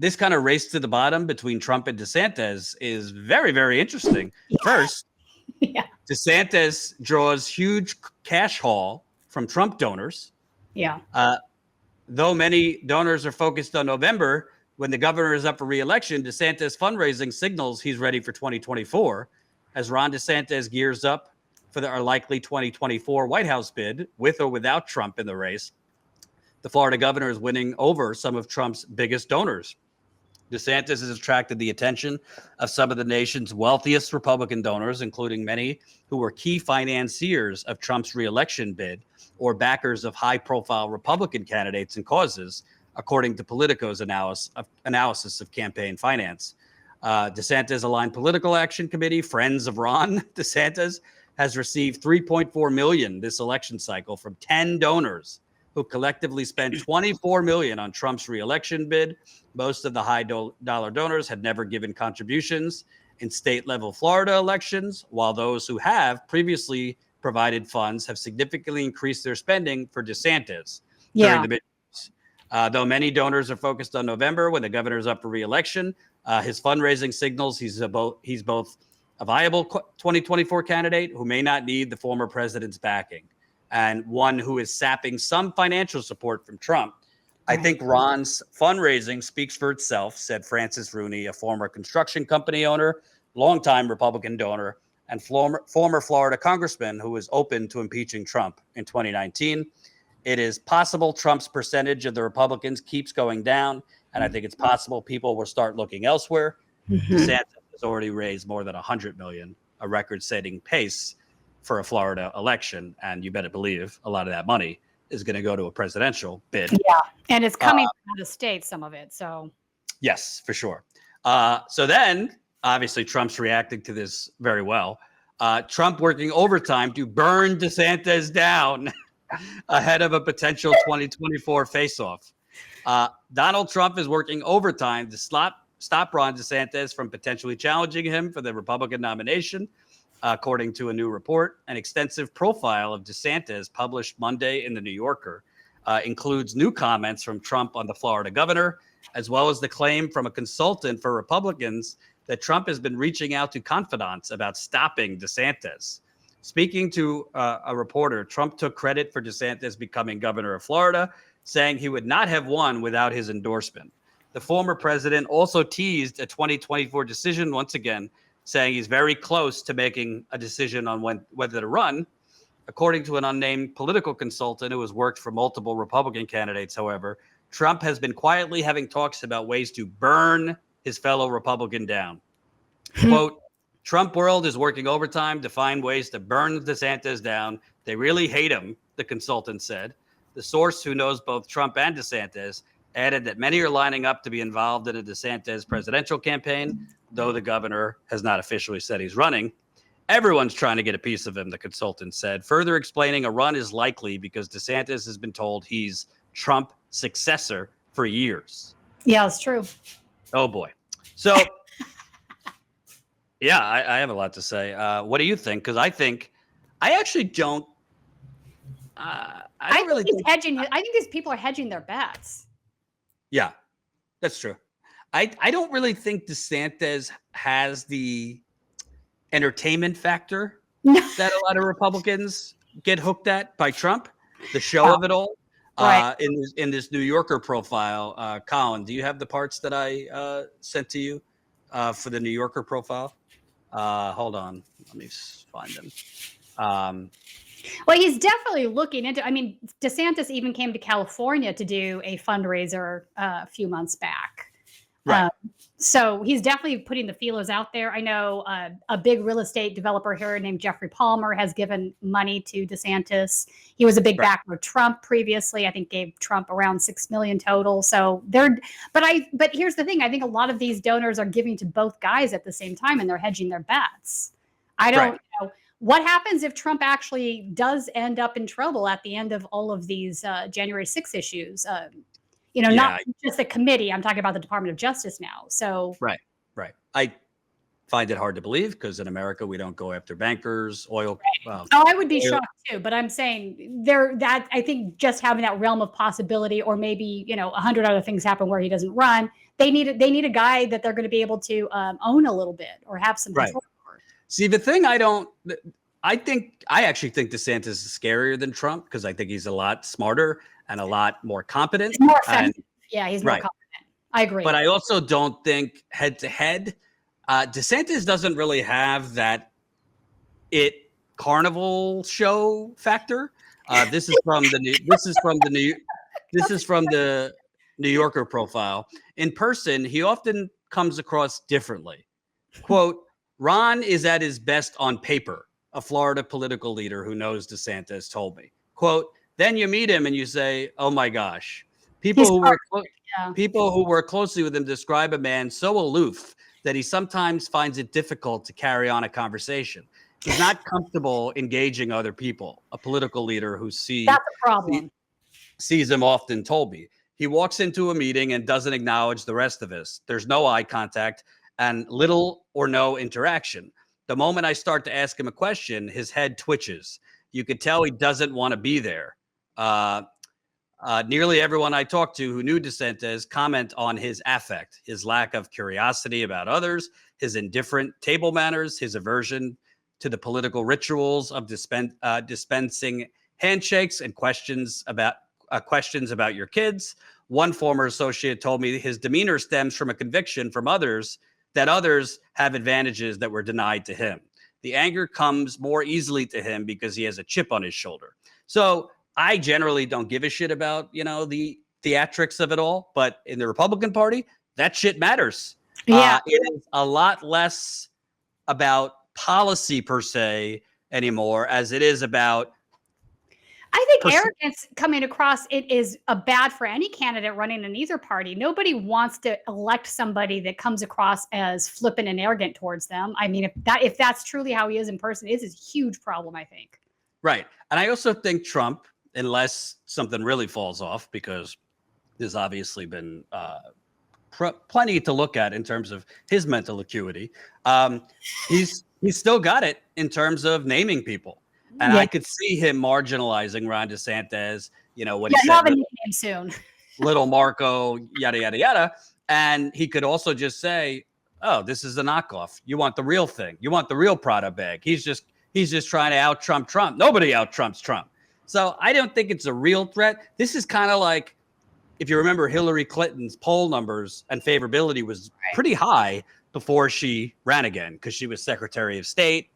this kind of race to the bottom between Trump and DeSantis is very, very interesting. First, DeSantis draws huge cash haul from Trump donors. Though many donors are focused on November, when the governor is up for re-election, DeSantis fundraising signals he's ready for 2024 as Ron DeSantis gears up for our likely 2024 White House bid, with or without Trump in the race. The Florida governor is winning over some of Trump's biggest donors. DeSantis has attracted the attention of some of the nation's wealthiest Republican donors, including many who were key financiers of Trump's re-election bid or backers of high-profile Republican candidates and causes, according to Politico's analysis of campaign finance. DeSantis-aligned Political Action Committee, Friends of Ron DeSantis, has received $3.4 million this election cycle from 10 donors who collectively spent $24 million on Trump's re-election bid. Most of the high-dollar donors had never given contributions in state-level Florida elections, while those who have previously provided funds have significantly increased their spending for DeSantis during the midterms. Though many donors are focused on November when the governor is up for re-election, his fundraising signals he's both a viable 2024 candidate who may not need the former president's backing, and one who is sapping some financial support from Trump. I think Ron's fundraising speaks for itself, said Francis Rooney, a former construction company owner, longtime Republican donor, and former Florida congressman who was open to impeaching Trump in 2019. It is possible Trump's percentage of the Republicans keeps going down, and I think it's possible people will start looking elsewhere. DeSantis has already raised more than $100 million, a record-setting pace for a Florida election, and you better believe a lot of that money is going to go to a presidential bid. Yeah, and it's coming from out of state, some of it. So yes, for sure. So then, obviously, Trump's reacting to this very well. Trump working overtime to burn DeSantis down ahead of a potential 2024 face-off. Donald Trump is working overtime to stop Ron DeSantis from potentially challenging him for the Republican nomination. According to a new report, an extensive profile of DeSantis published Monday in The New Yorker includes new comments from Trump on the Florida governor, as well as the claim from a consultant for Republicans that Trump has been reaching out to confidants about stopping DeSantis. Speaking to a reporter, Trump took credit for DeSantis becoming governor of Florida, saying he would not have won without his endorsement. The former president also teased a 2024 decision once again, saying he's very close to making a decision on whether to run. According to an unnamed political consultant who has worked for multiple Republican candidates, however, Trump has been quietly having talks about ways to burn his fellow Republican down. Quote, Trump world is working overtime to find ways to burn DeSantis down. They really hate him, the consultant said. The source, who knows both Trump and DeSantis, added that many are lining up to be involved in a DeSantis presidential campaign, though the governor has not officially said he's running. Everyone's trying to get a piece of him, the consultant said, further explaining a run is likely because DeSantis has been told he's Trump's successor for years. Yeah, it's true. Oh, boy. So, yeah, I have a lot to say. What do you think? Because I actually don't. I think these people are hedging their bets. Yeah, that's true. I don't really think DeSantis has the entertainment factor that a lot of Republicans get hooked at by Trump, the show of it all. Right. In this New Yorker profile, Colin, do you have the parts that I sent to you for the New Yorker profile? Hold on. Let me find them. Well, he's definitely looking into, DeSantis even came to California to do a fundraiser a few months back. Right. So he's definitely putting the feelers out there. I know a big real estate developer here named Jeffrey Palmer has given money to DeSantis. He was a big backer of Trump previously. I think gave Trump around $6 million total. So but here's the thing. I think a lot of these donors are giving to both guys at the same time, and they're hedging their bets. I don't know. What happens if Trump actually does end up in trouble at the end of all of these January 6 issues? Not just the committee. I'm talking about the Department of Justice now. So right. I find it hard to believe because in America we don't go after bankers, oil. Oh, I would be shocked too, but I'm saying that I think just having that realm of possibility, or maybe 100 other things happen where he doesn't run. They need a guy that they're going to be able to own a little bit or have some control over. See, the thing I actually think DeSantis is scarier than Trump because I think he's a lot smarter and a lot more competent. He's more effective. He's more competent. I agree. But I also don't think head to head, DeSantis doesn't really have that carnival show factor. This is from the New Yorker profile. In person, he often comes across differently. Quote, Ron is at his best on paper, a Florida political leader who knows DeSantis told me. Quote, then you meet him and you say, oh my gosh. People who work closely with him describe a man so aloof that he sometimes finds it difficult to carry on a conversation. He's not comfortable engaging other people. A political leader who sees him often told me. He walks into a meeting and doesn't acknowledge the rest of us. There's no eye contact and little or no interaction. The moment I start to ask him a question, his head twitches. You could tell he doesn't want to be there. Nearly everyone I talked to who knew DeSantis comment on his affect, his lack of curiosity about others, his indifferent table manners, his aversion to the political rituals of dispensing handshakes and questions about your kids. One former associate told me his demeanor stems from a conviction from others that others have advantages that were denied to him. The anger comes more easily to him because he has a chip on his shoulder. So I generally don't give a shit about, the theatrics of it all. But in the Republican Party, that shit matters. It is a lot less about policy per se anymore as it is about. I think arrogance coming across it is bad for any candidate running in either party. Nobody wants to elect somebody that comes across as flippant and arrogant towards them. I mean, if that's truly how he is in person, it is a huge problem, I think. Right. And I also think Trump, unless something really falls off, because there's obviously been plenty to look at in terms of his mental acuity, he's still got it in terms of naming people. And I could see him marginalizing Ron DeSantis, when he said have a nickname soon. Little Marco, yada, yada, yada. And he could also just say, oh, this is a knockoff. You want the real thing. You want the real Prada bag. He's just trying to out-Trump Trump. Nobody out-Trumps Trump. So I don't think it's a real threat. This is kind of like, if you remember, Hillary Clinton's poll numbers and favorability was pretty high before she ran again because she was Secretary of State,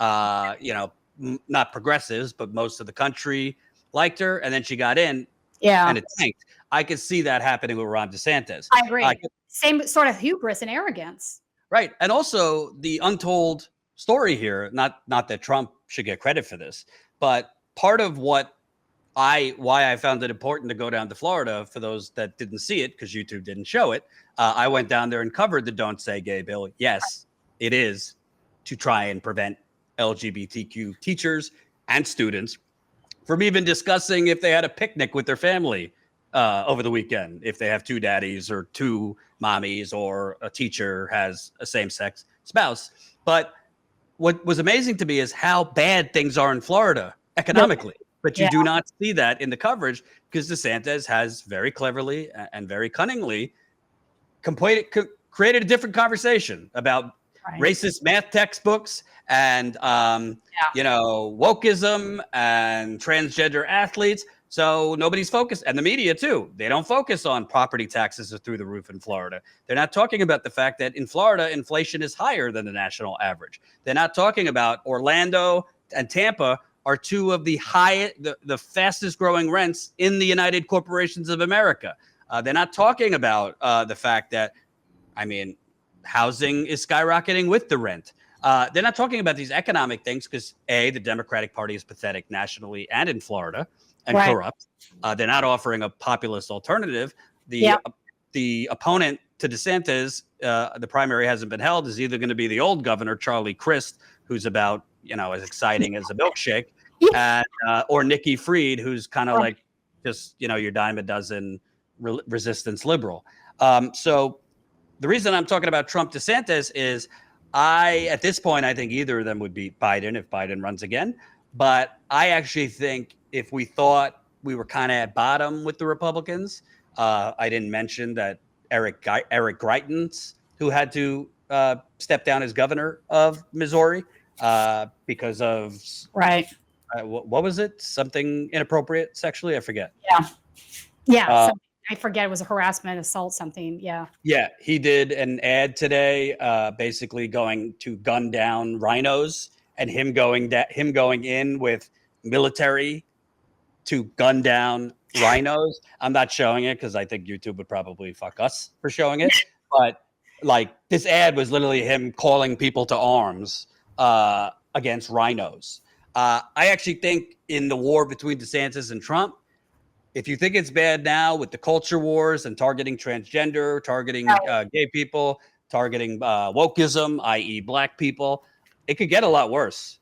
not progressives, but most of the country liked her. And then she got in and it tanked. I could see that happening with Ron DeSantis. I agree. Same sort of hubris and arrogance. Right. And also the untold story here, not that Trump should get credit for this, but part of why I found it important to go down to Florida, for those that didn't see it, because YouTube didn't show it, I went down there and covered the Don't Say Gay bill. Yes, it is to try and prevent LGBTQ teachers and students from even discussing if they had a picnic with their family over the weekend, if they have two daddies or two mommies, or a teacher has a same-sex spouse. But what was amazing to me is how bad things are in Florida economically. But you do not see that in the coverage because DeSantis has very cleverly and very cunningly created a different conversation about racist math textbooks and, wokeism and transgender athletes. So nobody's focused, and the media too. They don't focus on property taxes are through the roof in Florida. They're not talking about the fact that in Florida, inflation is higher than the national average. They're not talking about Orlando and Tampa are two of the fastest growing rents in the United Corporations of America. They're not talking about the fact that, housing is skyrocketing with the rent. They're not talking about these economic things because the Democratic Party is pathetic nationally and in Florida and corrupt. They're not offering a populist alternative. The opponent to DeSantis, the primary hasn't been held, is either going to be the old governor, Charlie Crist, who's about, as exciting as a milkshake, and, or Nikki Fried, who's kind of like just, your dime a dozen resistance liberal. So the reason I'm talking about Trump DeSantis is At this point, I think either of them would beat Biden if Biden runs again. But I actually think if we thought we were kind of at bottom with the Republicans, I didn't mention that Eric Greitens, who had to step down as governor of Missouri because of what was it? Something inappropriate sexually? I forget. Yeah. I forget. It was a harassment, assault, something. Yeah. Yeah. He did an ad today, basically going to gun down rhinos, and him going in with military to gun down rhinos. I'm not showing it because I think YouTube would probably fuck us for showing it. But like, this ad was literally him calling people to arms against rhinos. I actually think in the war between DeSantis and Trump, if you think it's bad now with the culture wars and targeting transgender, targeting gay people, targeting wokeism, i.e. black people, it could get a lot worse.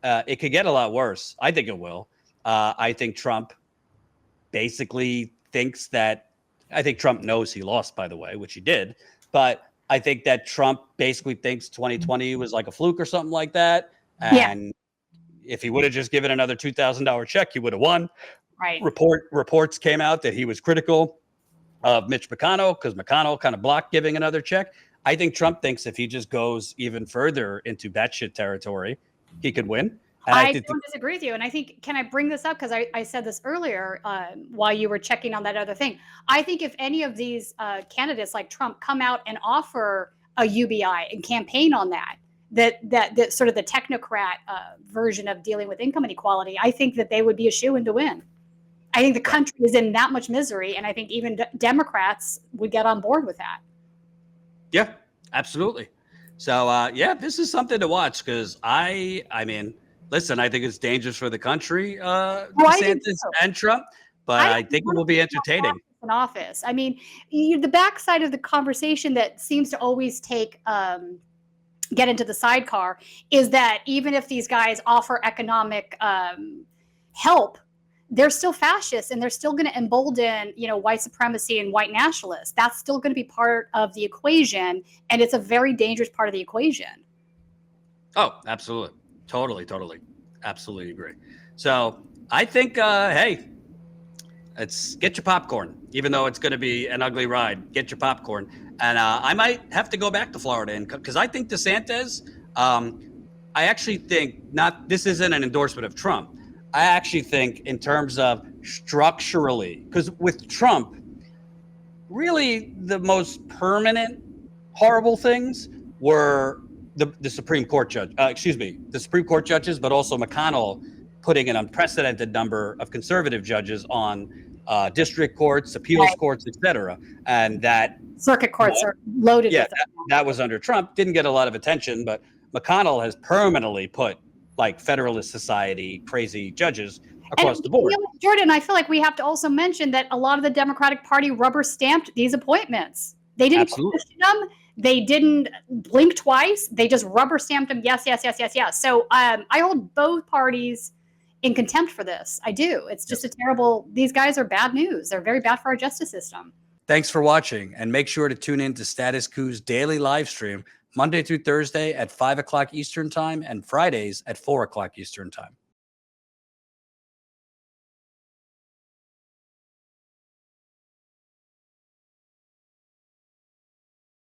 It could get a lot worse. I think it will. I think Trump basically thinks that, I think Trump knows he lost, by the way, which he did. But I think that Trump basically thinks 2020 was like a fluke or something like that. And if he would have just given another $2,000 check, he would have won. Right. Reports came out that he was critical of Mitch McConnell because McConnell kind of blocked giving another check. I think Trump thinks if he just goes even further into batshit territory, he could win. And I don't disagree with you. And I think, can I bring this up? Because I said this earlier while you were checking on that other thing. I think if any of these candidates like Trump come out and offer a UBI and campaign on that sort of the technocrat version of dealing with income inequality, I think that they would be a shoo-in to win. I think the country is in that much misery, and I think even Democrats would get on board with that. Yeah, absolutely. So, this is something to watch because I mean, listen, I think it's dangerous for the country, DeSantis and Trump, but I think it will be entertaining. In office. I mean, the backside of the conversation that seems to always get into the sidecar is that even if these guys offer economic help, they're still fascists and they're still going to embolden, white supremacy and white nationalists. That's still going to be part of the equation. And it's a very dangerous part of the equation. Oh, absolutely. Totally. Absolutely agree. So I think, hey, let's get your popcorn, even though it's going to be an ugly ride. Get your popcorn. And I might have to go back to Florida because I think DeSantis, I actually think this isn't an endorsement of Trump. I actually think in terms of structurally, because with Trump, really the most permanent horrible things were the Supreme Court the Supreme Court judges, but also McConnell putting an unprecedented number of conservative judges on district courts, appeals courts, etc. And that circuit courts are loaded. Yeah, that was under Trump. Didn't get a lot of attention, but McConnell has permanently put like Federalist Society crazy judges across the board. Jordan, I feel like we have to also mention that a lot of the Democratic Party rubber stamped these appointments. They didn't question them. They didn't blink twice. They just rubber stamped them. Yes. So I hold both parties in contempt for this. I do. It's just these guys are bad news. They're very bad for our justice system. Thanks for watching, and make sure to tune in to Status Coup's daily live stream Monday through Thursday at 5 o'clock Eastern Time and Fridays at 4 o'clock Eastern Time.